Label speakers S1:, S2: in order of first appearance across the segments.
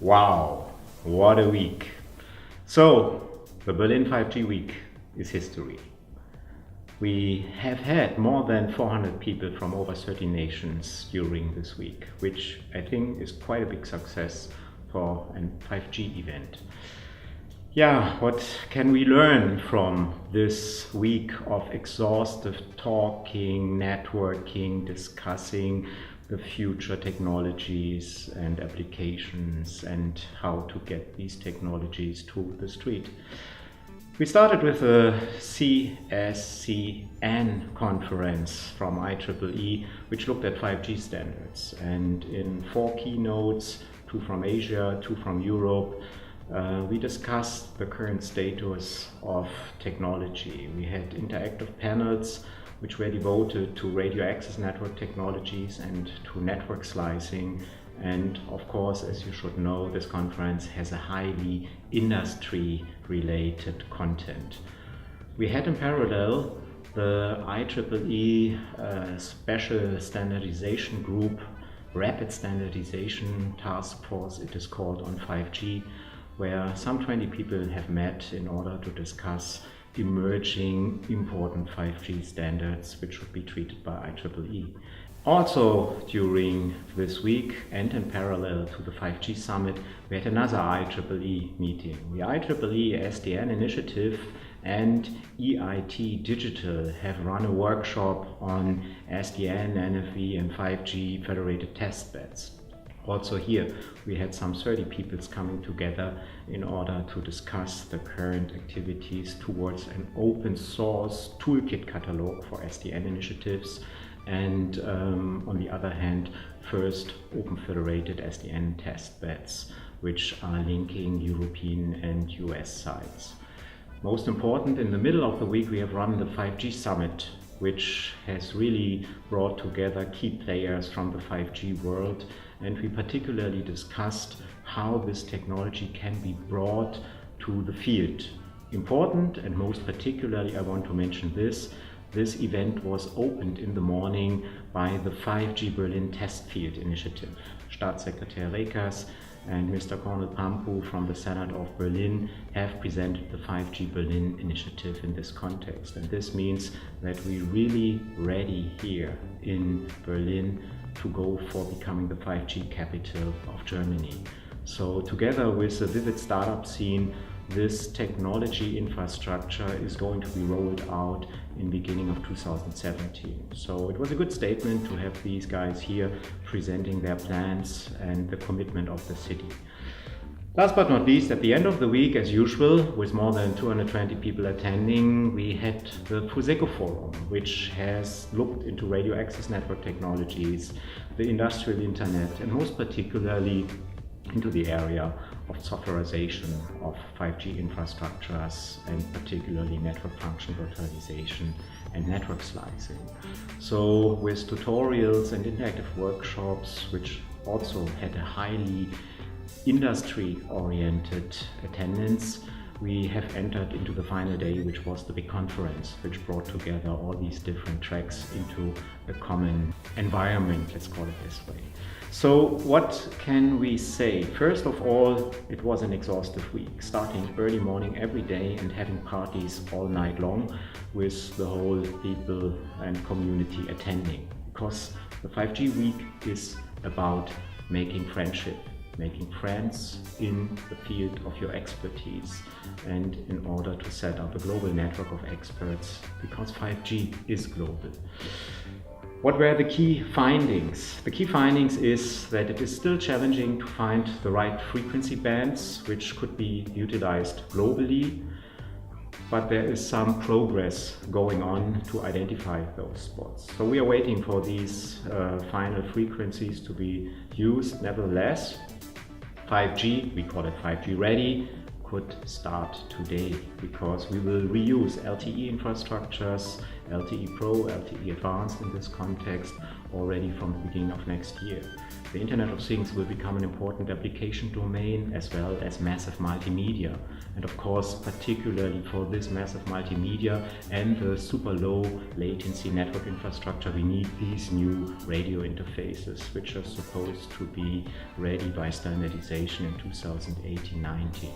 S1: Wow, what a week. So, the Berlin 5G week is history. We have had more than 400 people from over 30 nations during this week, which I think is quite a big success for a 5G event. Yeah, what can we learn from this week of exhaustive talking, networking, discussing the future technologies and applications and how to get these technologies to the street? We started with a CSCN conference from IEEE, which looked at 5G standards, and in 4 keynotes, 2 from Asia, 2 from Europe, we discussed the current status of technology. We had interactive panels which were devoted to radio access network technologies and to network slicing. And of course, as you should know, this conference has a highly industry-related content. We had in parallel the IEEE Special Standardization Group, Rapid Standardization Task Force, it is called, on 5G, where some 20 people have met in order to discuss emerging important 5G standards which should be treated by IEEE. Also during this week and in parallel to the 5G summit, we had another IEEE meeting. The IEEE SDN initiative and EIT Digital have run a workshop on SDN, NFV and 5G federated testbeds. Also here we had some 30 people coming together in order to discuss the current activities towards an open source toolkit catalog for SDN initiatives, and on the other hand, first open federated SDN testbeds which are linking European and US sites. Most important, in the middle of the week we have run the 5G summit, which has really brought together key players from the 5G world, and we particularly discussed how this technology can be brought to the field. Important, and most particularly I want to mention this event was opened in the morning by the 5G Berlin Test Field Initiative. Staatssekretär Rekas and Mr. Cornel Pampu from the Senate of Berlin have presented the 5G Berlin initiative in this context. And this means that we're really ready here in Berlin to go for becoming the 5G capital of Germany. So together with the vivid startup scene, this technology infrastructure is going to be rolled out in the beginning of 2017. So it was a good statement to have these guys here presenting their plans and the commitment of the city. Last but not least, at the end of the week, as usual, with more than 220 people attending, we had the FOKUS Forum, which has looked into radio access network technologies, the industrial internet, and most particularly into the area of softwareization of 5G infrastructures, and particularly network function virtualization and network slicing. So with tutorials and interactive workshops, which also had a highly industry-oriented attendance, we have entered into the final day, which was the big conference, which brought together all these different tracks into a common environment, let's call it this way. So what can we say? First of all, it was an exhaustive week, starting early morning every day and having parties all night long with the whole people and community attending. Because the 5G week is about making friendship, making friends in the field of your expertise, and in order to set up a global network of experts, because 5G is global. What were the key findings? The key findings is that it is still challenging to find the right frequency bands which could be utilized globally, but there is some progress going on to identify those spots. So we are waiting for these final frequencies to be used. Nevertheless, 5G, we call it 5G ready, could start today, because we will reuse LTE infrastructures LTE Pro, LTE Advanced in this context, already from the beginning of next year. The Internet of Things will become an important application domain as well as massive multimedia. And of course, particularly for this massive multimedia and the super low latency network infrastructure, we need these new radio interfaces, which are supposed to be ready by standardization in 2018-19.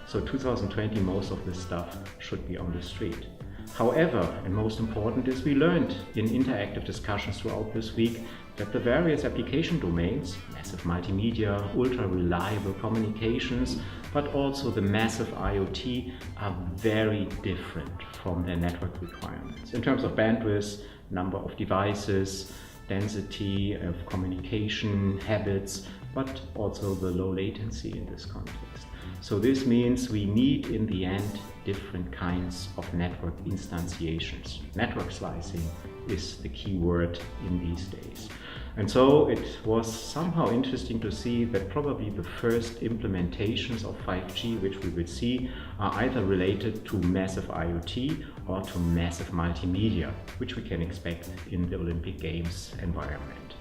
S1: So 2020, most of this stuff should be on the street. However, and most important is we learned in interactive discussions throughout this week that the various application domains, massive multimedia, ultra-reliable communications, but also the massive IoT are very different from their network requirements in terms of bandwidth, number of devices, density of communication habits, but also the low latency in this context. So this means we need in the end different kinds of network instantiations. Network slicing is the key word in these days. And so it was somehow interesting to see that probably the first implementations of 5G which we will see are either related to massive IoT or to massive multimedia, which we can expect in the Olympic Games environment.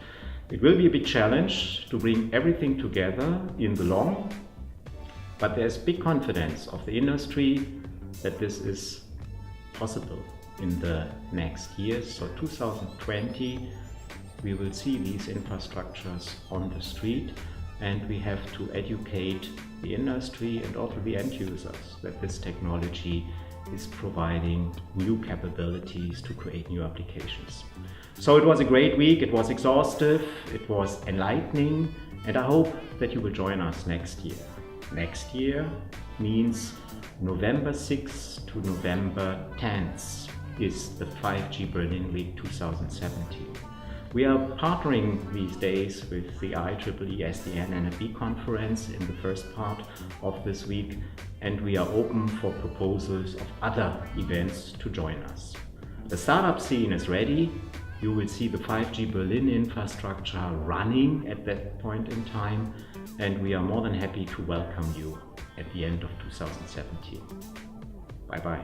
S1: It will be a big challenge to bring everything together in the long, but there's big confidence of the industry that this is possible in the next years. So 2020, we will see these infrastructures on the street, and we have to educate the industry and also the end users that this technology is providing new capabilities to create new applications. So it was a great week, it was exhaustive, it was enlightening, and I hope that you will join us next year. Next year means November 6th to November 10th is the 5G Berlin Week 2017. We are partnering these days with the IEEE NGNI Conference in the first part of this week, and we are open for proposals of other events to join us. The startup scene is ready. You will see the 5G Berlin infrastructure running at that point in time, and we are more than happy to welcome you at the end of 2017. Bye-bye.